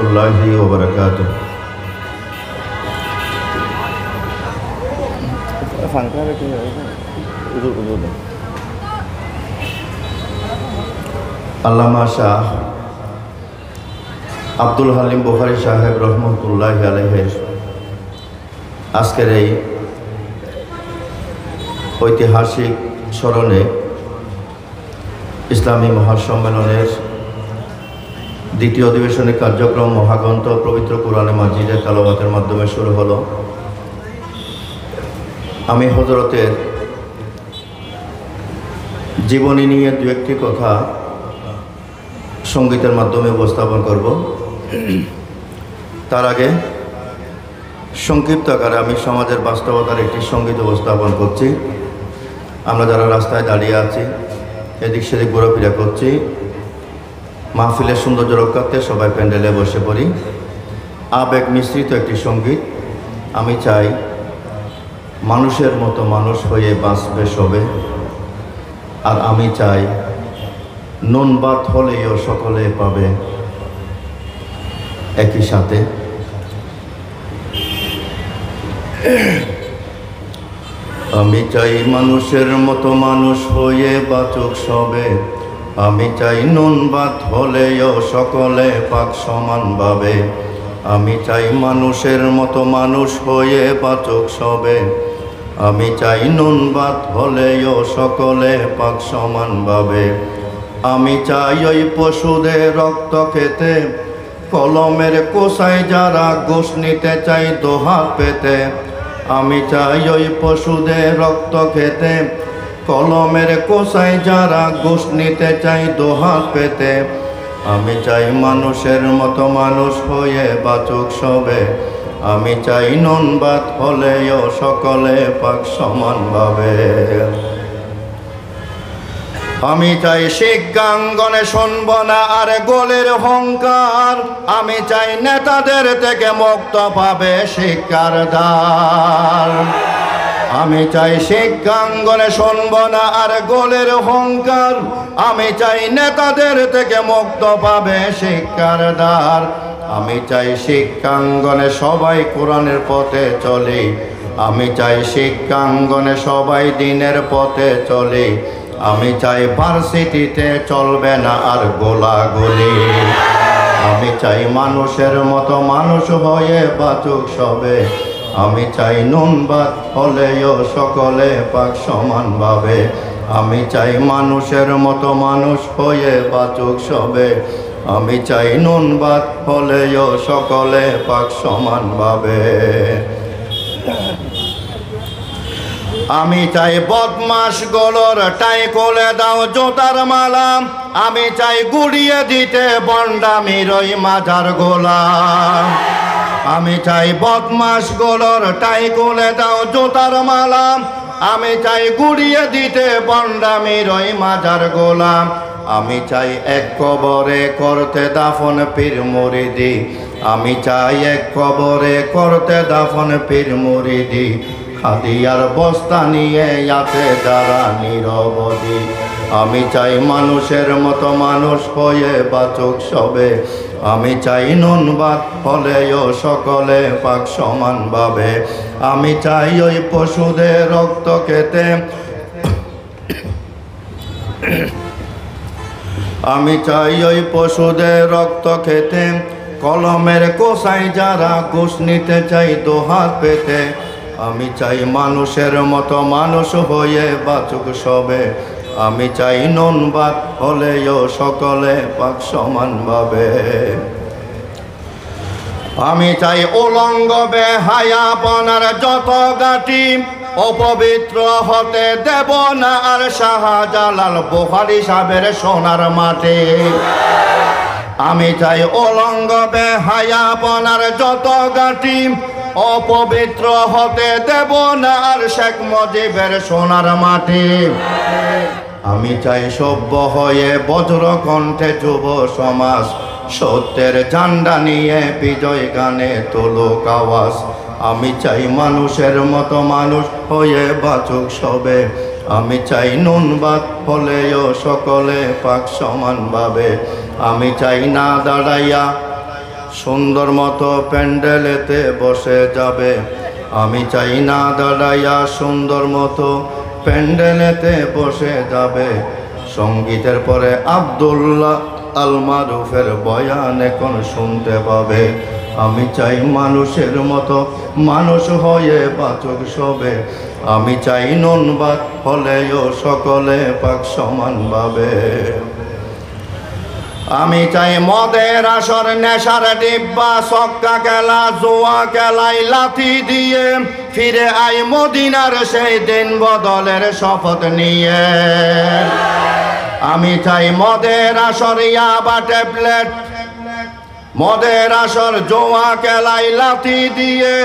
রহমতুল্লাহি ওয়া বারাকাতুহু। আল্লামা শাহ আব্দুল হালিম বুখারী সাহেব রহমতুল্লাহি আলাইহির আজকের এই ঐতিহাসিক স্মরণে ইসলামী মহাসম্মেলনের দ্বিতীয় অধিবেশনের কার্যক্রম মহাগ্রন্থ পবিত্র কোরআনে মাজিদের তেলাওয়াতের মাধ্যমে শুরু হলো। আমি হযরতের জীবনী নিয়ে দু একটি কথা সঙ্গীতের মাধ্যমে উপস্থাপন করব। তার আগে সংক্ষিপ্ত আকারে আমি সমাজের বাস্তবতার একটি সঙ্গীত উপস্থাপন করছি। আমরা যারা রাস্তায় দাঁড়িয়ে আছি, এদিক সেদিক ঘোরাফেরা করছি, মাহফিলের সৌন্দর্য রক্ষার্থে সবাই প্যান্ডেলে বসে পড়ি। আবেগ মিশ্রিত একটি সঙ্গীত। আমি চাই মানুষের মতো মানুষ হয়ে বাঁচবে সবে, আর আমি চাই নুন ভাত হলেও সকলে পাবে একই সাথে। আমি চাই মানুষের মতো মানুষ হয়ে বাঁচুক সবে, আমি চাই নুন ভাত হলেও সকলে পাক সমানভাবে। আমি চাই মানুষের মতো মানুষ হয়ে বাঁচুক সবে, আমি চাই নুন ভাত হলেও সকলে পাক সমানভাবে। আমি চাই ওই পশুদের রক্ত খেতে, কলমের কোষায় যারা ঘুষ নিতে চাই দোহাত পেতে। আমি চাই ওই পশুদের রক্ত খেতে, কলমের কোষায় যারা ঘুষ নিতে চাই দোহাত পেতে। আমি চাই মানুষের মতো মানুষ হয়ে বাঁচুক সবে, আমি চাই নুন ভাত হলেও সকলে পাক সমানভাবে। আমি চাই শিক্ষাঙ্গনে শুনব না আর গোলের হংকার, আমি চাই নেতাদের থেকে মুক্ত পাবে শিক্ষার দ্বার। আমি চাই শিক্ষাঙ্গনে শুনব না আর গোলের হংকার, আমি চাই নেতাদের থেকে মুক্ত পাবে শিক্ষার দ্বার। আমি চাই শিক্ষাঙ্গনে সবাই কোরআনের পথে চলে, আমি চাই শিক্ষাঙ্গনে সবাই দ্বীনের পথে চলে। আমি চাই ভার্সিটিতে চলবে না আর গোলাগুলি, আমি চাই মানুষের মতো মানুষ হয়ে বাঁচুক সবে, আমি চাই নুন ভাত হলেও সকলে পাক সমানভাবে। আমি চাই মানুষের মতো মানুষ হয়ে বাঁচুক সবে, আমি চাই নুন ভাত হলেও সকলে পাক সমানভাবে। আমি চাই বদমাস গোলর টাই কোলে দাও জোতার মালা, আমি চাই গুড়িয়ে দিতে বন্ডামির ওই মাজার গোলা। আমি চাই বদমাস গোলর টাই কোলে দাও জোতার মালা, আমি চাই গুড়িয়ে দিতে বন্ডামির ওই মাজার গোলা। আমি চাই এক কবরে করতে দাফন পীর মুরিদি, আমি চাই এক কবরে করতে দাফন পীর মুরিদি। হাদিয়ার বস্তা নিয়ে আছে যারা নিরবধি, আমি চাই মানুষের মতো মানুষ হয়ে বাঁচুক সবে, আমি চাই নুন ভাত হলেও সকলে পাক সমানভাবে। আমি চাই ওই পশুদের রক্ত খেতে, আমি চাই ওই পশুদের রক্ত খেতে, কলমের কোষায় যারা ঘুষ নিতে চাই দোহাত পেতে। আমি চাই মানুষের মতো মানুষ হয়ে বাঁচুক সবে, আমি চাই নুন ভাত হলেও সকলে পাক সমানভাবে। আমি চাই উলঙ্গ বেহায়াপনার যত গাটি, অপবিত্র হতে দেব না আর শাহজালাল বুখারী সাহেবের সোনার মাটি। আমি চাই উলঙ্গ বেহায়াপনার যত গাটি, অপবিত্র হতে দেব না আর শেখ মুজিবের সোনার মাটি। আমি চাই সভ্য হয়ে বজ্র কণ্ঠে যুব সমাজ, সত্যের ঝান্ডা নিয়ে বিজয় গানে তুলুক আওয়াজ। আমি চাই মানুষের মতো মানুষ হয়ে বাঁচুক সবে, আমি চাই নুন ভাত হলেও সকলে পাক সমানভাবে। আমি চাই না দাঁড়াইয়া সুন্দর মতো প্যান্ডেলেতে বসে যাবে। আমি চাই না দাঁড়াইয়া সুন্দর মতো প্যান্ডেলেতে বসে যাবে। সঙ্গীতের পরে আব্দুল্লাহ আল মারুফের বয়ান এখন শুনতে পাবে। আমি চাই মানুষের মতো মানুষ হয়ে বাঁচুক সবে। আমি চাই নুন ভাত হলেও সকলে পাক সমান ভাবে। আমি চাই মদের আসর, নেশার ডিব্বা, ছক্কা খেলা, জুয়া খেলাই লাথি দিয়ে ফিরে আই মদিনার সেই দিন বদলের শপথ নিয়ে। আমি চাই মদের আসর, ইয়াবা ট্যাবলেট, মদের আসর, জুয়া খেলাই লাথি দিয়ে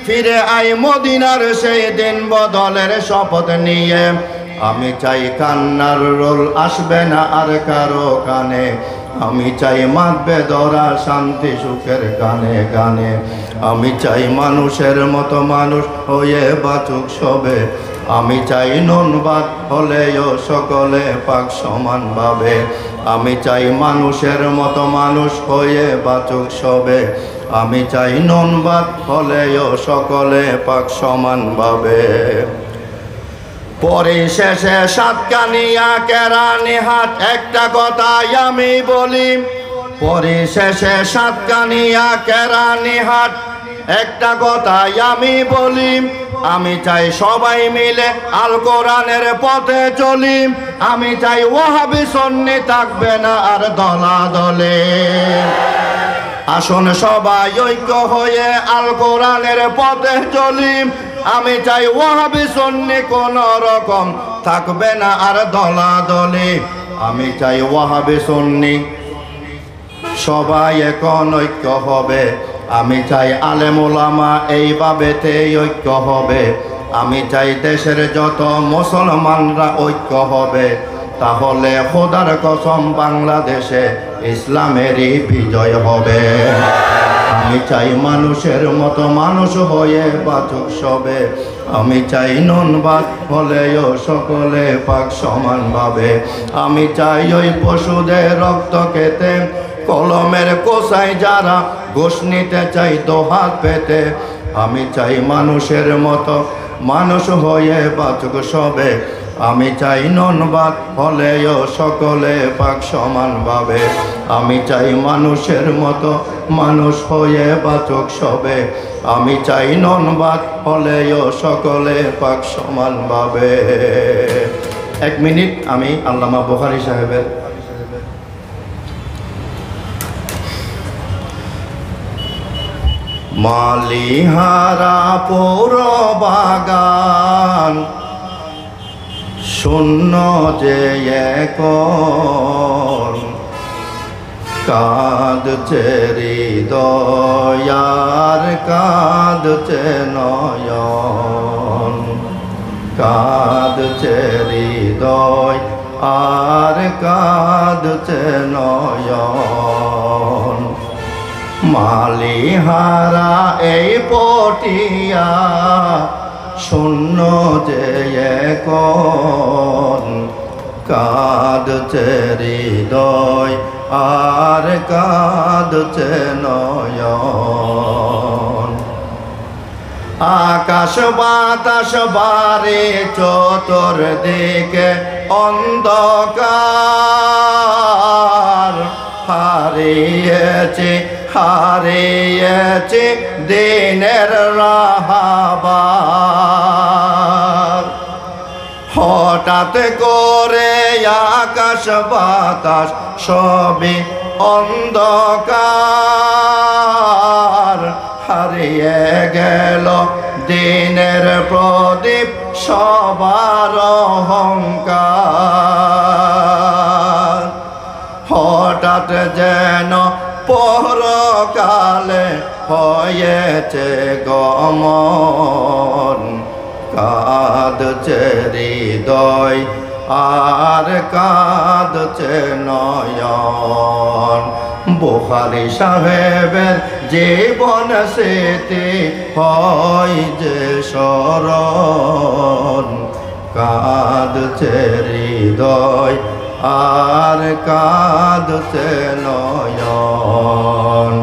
ফিরে আই মদিনার সেই দিন বদলের শপথ নিয়ে। আমি চাই কান্নার রোল আসবে না আর কারো কানে। আমি চাই মাতবে ধরা শান্তি সুখের গানে গানে। আমি চাই মানুষের মতো মানুষ হয়ে বাঁচুক সবে। আমি চাই নুন ভাত হলেও সকলে পাক সমান ভাবে। আমি চাই মানুষের মতো মানুষ হয়ে বাঁচুক সবে। আমি চাই নুন ভাত হলেও সকলে পাক সমান ভাবে। পরিশেষে সাতকানিয়া কেরানীহাট একটা কথাই আমি বলি। পরিশেষে সাতকানিয়া কেরানীহাট একটা কথাই আমি বলি। আমি চাই সবাই মিলে আল কোরআনের পথে চলি। আমি চাই ওয়াহাবি সুন্নি থাকবে না আর দলাদলে। আসুন সবাই ঐক্য হয়ে আল কোরআনের পথে চলি। আমি চাই ওয়াহাবি সুন্নি কোন রকম থাকবে না আর দলাদলি। আমি চাই ওয়াহাবি সুন্নি সবাই এখন ঐক্য হবে। আমি চাই আলেম ওলামা এইভাবেতে ঐক্য হবে। আমি চাই দেশের যত মুসলমানরা ঐক্য হবে। তাহলে খোদার কসম বাংলাদেশে ইসলামেরই বিজয় হবে। আমি চাই মানুষের মতো মানুষ হয়ে বাঁচুক সবে। আমি চাই নুন ভাত হলেও সকলে পাক সমান ভাবে। আমি চাই ওই পশুদের রক্ত খেতে, কলমের কোসায় যারা ঘুষ নিতে চাই দোহাত পেতে। আমি চাই মানুষের মতো মানুষ হয়ে বাঁচুক সবে। আমি চাই নুন ভাত হলেও সকলে পাক সমান ভাবে। আমি চাই মানুষের মতো মানুষ হয়ে বাঁচুক সবে। আমি চাই নুন ভাত হলেও সকলে পাক সমান ভাবে। 1 মিনিট আমি আল্লামা বুখারী সাহেবের মালিহারা পৌর বাগান শূন্য যে এখন কাঁদছে হৃদয় আর কাঁদছে নয়ন। কাঁদছে হৃদয় আর কাঁদছে নয়ন। মালিহারা এই পটিয়া শূন্য যে এখন কাঁদছে হৃদয় আর কাঁদছে নয়ন। আকাশ বাতাস বারে চতুর্দিকে অন্ধকার। হারিয়েছে হারিয়েছে দিনের রাহাবার। হঠাৎ করে আকাশ বাতাস সবই অন্ধকার। হারিয়ে গেল দিনের প্রদীপ সবার অহংকার। হঠাৎ যেন পরকালে হয়েছে গমন। কাঁদছে হৃদয় আর কাঁদছে নয়ন। বুখারী সাহেবের জীবন স্মৃতি হয় যে স্মরণ। কাঁদছে হৃদয় আর কাঁদছে নয়ন।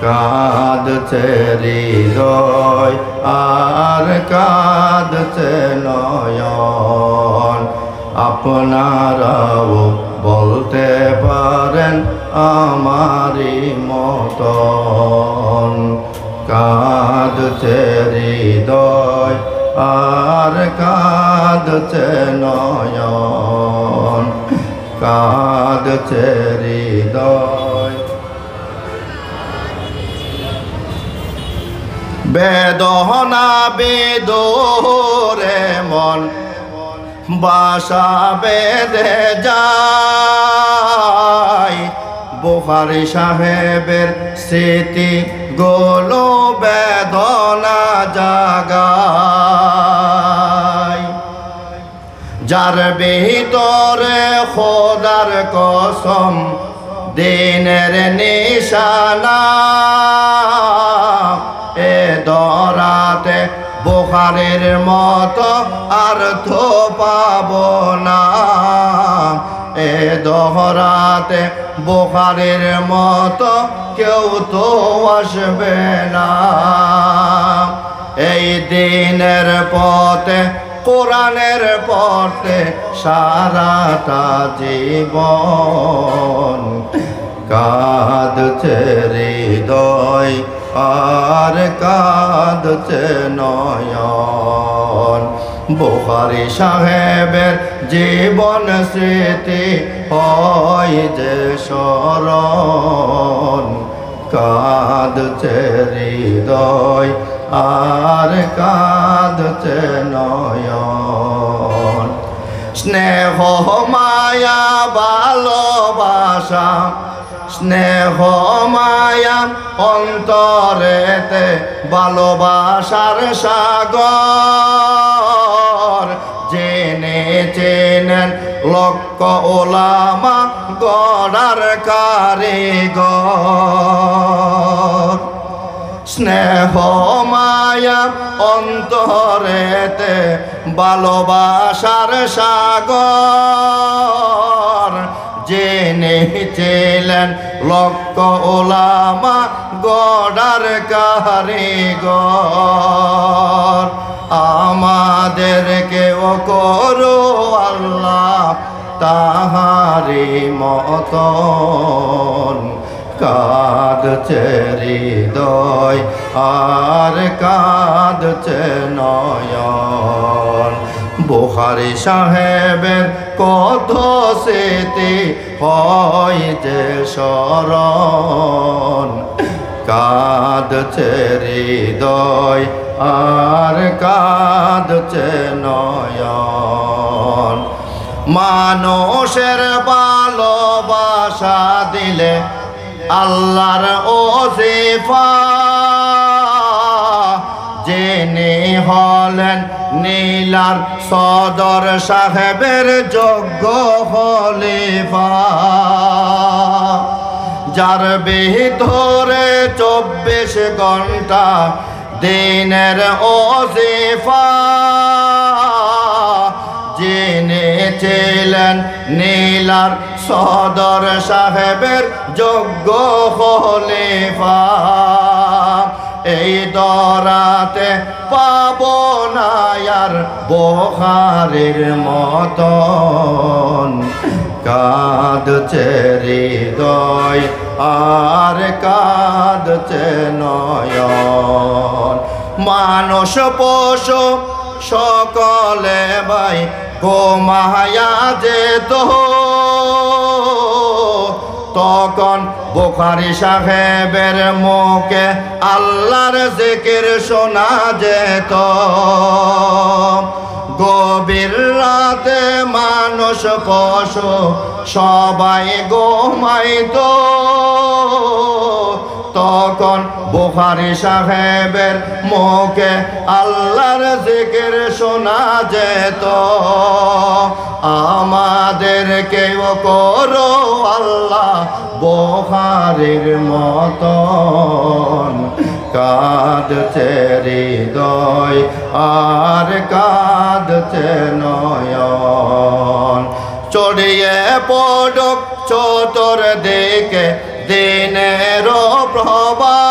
কাঁদছে হৃদয় আর কাঁদছে নয়ন। আপনারাও বলতে পারেন আমারই মতন। কাঁদছে হৃদয় আর কাঁদছে নয়ন, কাঁদছে হৃদয়। বেদনা বেদরে মন বাসা বেঁধে যায়, বুখারী সাহেবের স্মৃতি গোলো বেদনা জাগায়। যার ভিতরে খোদার কসম দিনের নিশানা, এ দরাতে বুখারীর মতো আর তো পাবো না। এ দহরাতে বুখারীর মতো কেউ তো আসবে না। এই দিনের পথে কোরআনের পথে সারাটা জীবন, কাঁদছে হৃদয় আর কাঁদছে নয়ন। বুখারী সাহেবের জীবন স্মৃতি হয় যে স্মরণ, কাঁদছে হৃদয় আর কাঁদছে নয়ন। স্নেহ মায়া ভালোবাসা, স্নেহ মায়া অন্তরেতে ভালোবাসার সাগর, জেনে চেনেন লক্ষ ওলামা গড়ার কারিগর। স্নেহ মায়া অন্তরেতে ভালোবাসার সাগর, জেনে ছিলেন লক্ষ ওলামা গড়ার কারিগর। আমাদেরকেও করো আল্লাহ তাহারি মতন, কাঁদছে হৃদয় আর কাঁদছে নয়ন। বুখারী সাহেবের কত স্মৃতি হয় যে স্মরণ, কাঁদছে হৃদয় আর কাঁদছে নয়ন। মানুষের ভালোবাসা দিলে আল্লাহর ওজিফা, জেনে হলেন নীলার সদর সাহেবের যোগ্য খলিফা। যার ভিতরে 24 ঘন্টা দিনের ওজিফা, জেনে ছিলেন নীলার সদর সাহেবের যোগ্য খলিফা। এই দরাতে পাবো না আর বুখারীর মতন, কাঁদছে হৃদয় আর কাঁদছে নয়ন। মানুষ পশু সকলে ভাই ঘুমায়া যেত, তখন বুখারী সাহেবের মুখে আল্লাহর জিকির শোনা যেত। গভীর রাতে মানুষ পশু সবাই ঘুমাইতো, তখন বুখারী সাহেবের মুখে আল্লাহর জিকির শোনা যেত। আমাদেরকেও করো আল্লাহ বুখারীর মতন, কাঁদছে হৃদয় আর কাঁদছে নয়ন। ছড়িয়ে পড়ুক চতুর্দিকে দিনের প্রভাত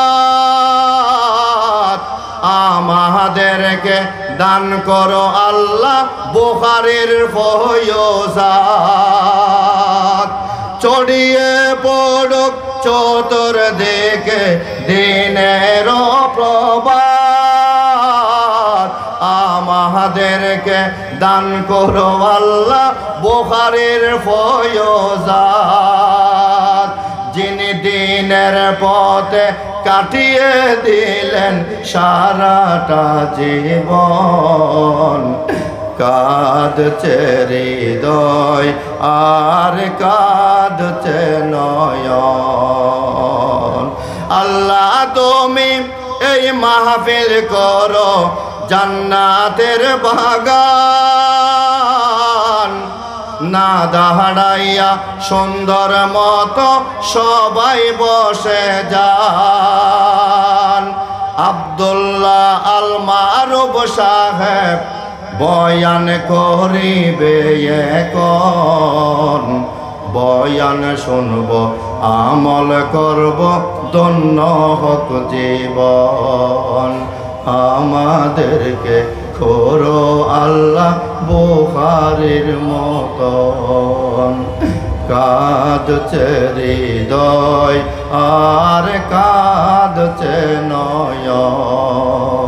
আমাদেরকে দান করো আল্লাহ বুখারীর ফয়সাত ছড়িয়ে পড়ুক চতুর্দিকে দিনের প্রভাত আমাদেরকে দান করো আল্লাহ বুখারীর ফয়সাত যিনি দিনের পথে কাটিয়ে দিলেন সারাটা জীবন কাঁদছে হৃদয় আর কাঁদছে নয়ন আল্লাহ তুমি এই মাহফিল করো জান্নাতের বাগান না দাঁড়াইয়া সুন্দর মতো সবাই বসে যান আব্দুল্লাহ আল মারুফ সাহেব বয়ান করিবে এখন বয়ান শুনব আমল করব ধন্য হোক জীবন আমাদেরকে করো আল্লাহ বুখারীর মতন কাঁদছে হৃদয় আর কাঁদছে নয়ন